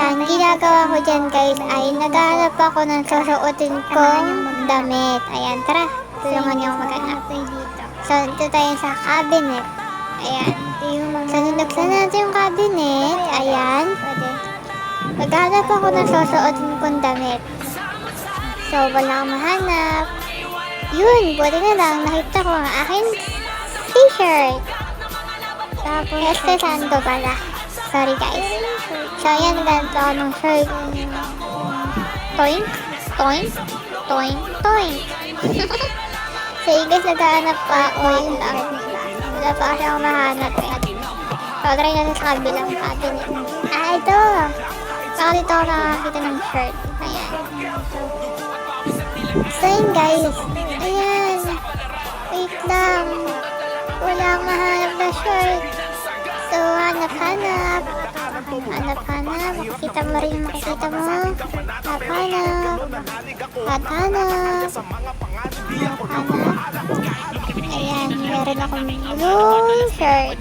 Ayan, ginagawa ko dyan guys ay naghahanap ako ng susuotin kong damit. Ayan, tara, tulungan niyo ako maghanap. So, dito tayo sa cabinet. Ayan. So, nilagsan natin yung cabinet. Ayan. Naghahanap ako ng susuotin kong damit. So, wala akong mahanap. Yun, buti na lang, nakita ko ang aking t-shirt. Tapos, este sando pala. Sorry guys. So, ayan, naghanap ako ng shirt. Toink, toink, toink, toink. So, yun guys, naghahanap pa ako yun lang. Wala pa kasi ako mahanap eh. So, try natin sa kabilang cabinet. Ah, ito! Saka dito ako nakakita ng shirt. Ayan. So, yun guys. Ayan. Wait lang. Wala akong mahanap na shirt. So, hanap-hanap. Hanap-hanap. Makikita mo rin, makikita mo. Hanap-hanap. Hanap-hanap. Ayan, meron akong blue shirt.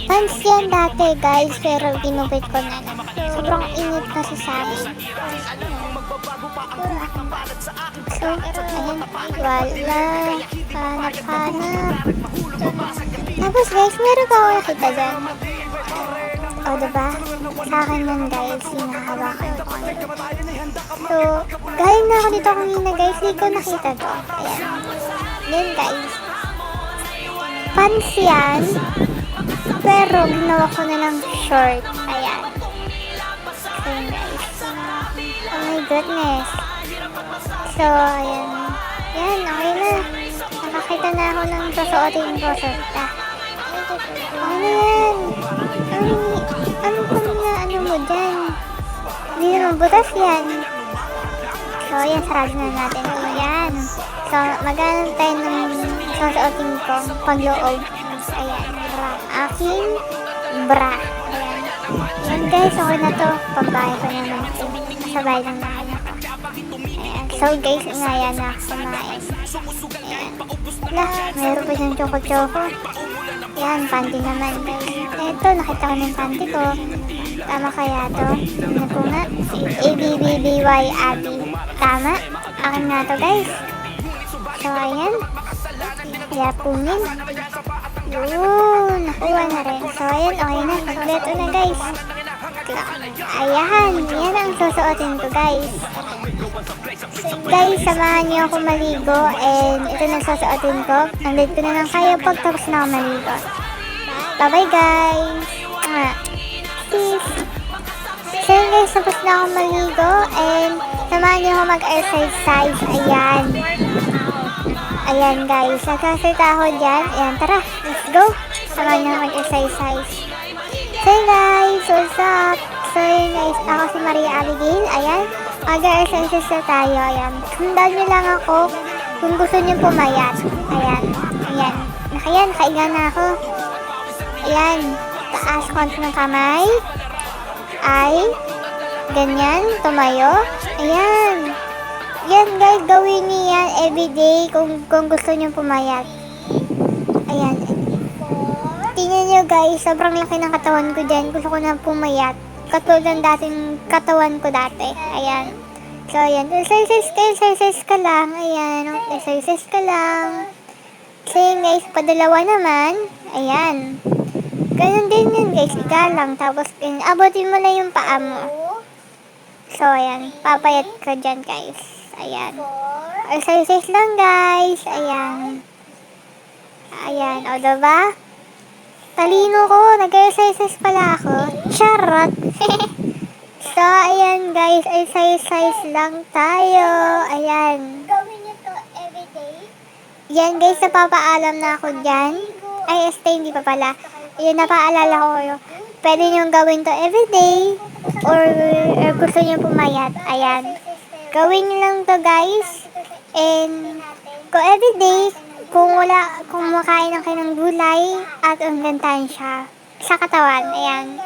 Pants yan dati guys, pero ginupit ko na lang. Sobrang init kasi sa akin. So, ayan, wala. Hanap-hanap. Tapos guys, meron pa ako nakita dyan. O, diba? Sa akin yan guys, hinahawakan ko. So, galing na ako dito kanina guys, hindi ko nakita to. Ayan. Yan guys. Pants yan. Pero, ginawa ko na lang short. Ayan. So, yun guys. Oh my goodness. So, ayan. Yan, okay na. Nakakita na ako ng susuotin ko. Ano yan? Ano mo dyan? Hindi naman butas yan. So, yan, sarado na natin. So, yan. So, mag-aanap tayo ng susuotin ko pagloob. Ayan, bra. Aking bra. Ayan. Yan guys, okay na to. Pambahay ko naman ito. Sabay lang naman ako. Ayan. So guys, ingayan na ako kumain. Ayan. Wala, mayroon pa siyang choco-choco. Yan, panty naman guys. Ito, nakita ko ng panty ko. Tama kaya to? Ano ko nga? ABBBY Abby. Tama? Akin nga to guys. So ayan. Kaya pungin. Yun, nakuha na rin. So ayan, okay na. Kompleto na guys. Ayan, yan ang susuotin ko guys. Guys, samahan niyo ako maligo. And ito na susuotin ko. Nandito na lang kayo pag tapos na ako maligo. Bye bye guys. Peace. So yun guys, tapos na ako maligo. And samahan niyo ako mag-exercise. Ayan. Ayan guys, nagsasalita ako dyan. Ayan, tara, let's go. Samahan niyo ako mag-exercise. So yun guys, what's up? So yun guys, ako si Maria Abigail. Ayan, mag-exercise na tayo. Ayan, sundan niyo lang ako kung gusto niyo pumayat. Ayan, ayan. Ayan, kaiga na ako. Ayan, taas konti ng kamay. Ay, ganyan, tumayo. Ayan. Yan guys, gawin niyo yan everyday kung gusto niyo pumayat. Ayan. Tingnan niyo guys, sobrang laki ng katawan ko dyan. Gusto ko na pumayat. Katulad ng dating katawan ko dati. Ayan. So ayan, exercise ka lang. Ayan, exercise ka lang. So yun guys, padalawa naman. Ayan. Ganun din yun guys, ika lang. Tapos abutin mo lang yung paa mo. So ayan, papayat ka dyan guys. Ayan. Exercise lang guys. Ayan. Ayan. O diba? Talino ko. Nag-exercise pala ako. Charot. So, ayan guys. Exercise lang tayo. Ayan. Gawin niyo to everyday? Yan guys. Napapaalam na ako dyan. Ay, hindi pa pala. Ayan, napaalala ko kayo. Pwede nyo gawin to everyday. Or gusto nyo pumayat. Ayan. Gawin nyo lang to guys. And kung everyday, kung makain ng kayo ng gulay at unggantahan siya sa katawan. Ayan.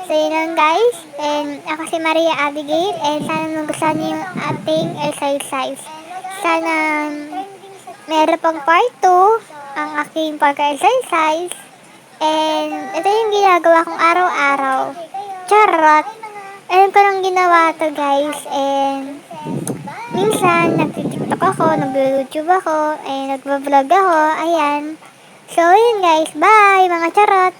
So yun lang guys. And ako si Maria Abigail. And sana magustuhan niyo yung ating exercise. Sana meron pang part 2 ang aking pag-exercise. And ito yung ginagawa kong araw-araw. Charot! time ko lang ginawa to guys. And minsan, nag-tiktok ako, nag-youtube ako, and nag-vlog ako. Ayan. So, yun guys. Bye, mga charot!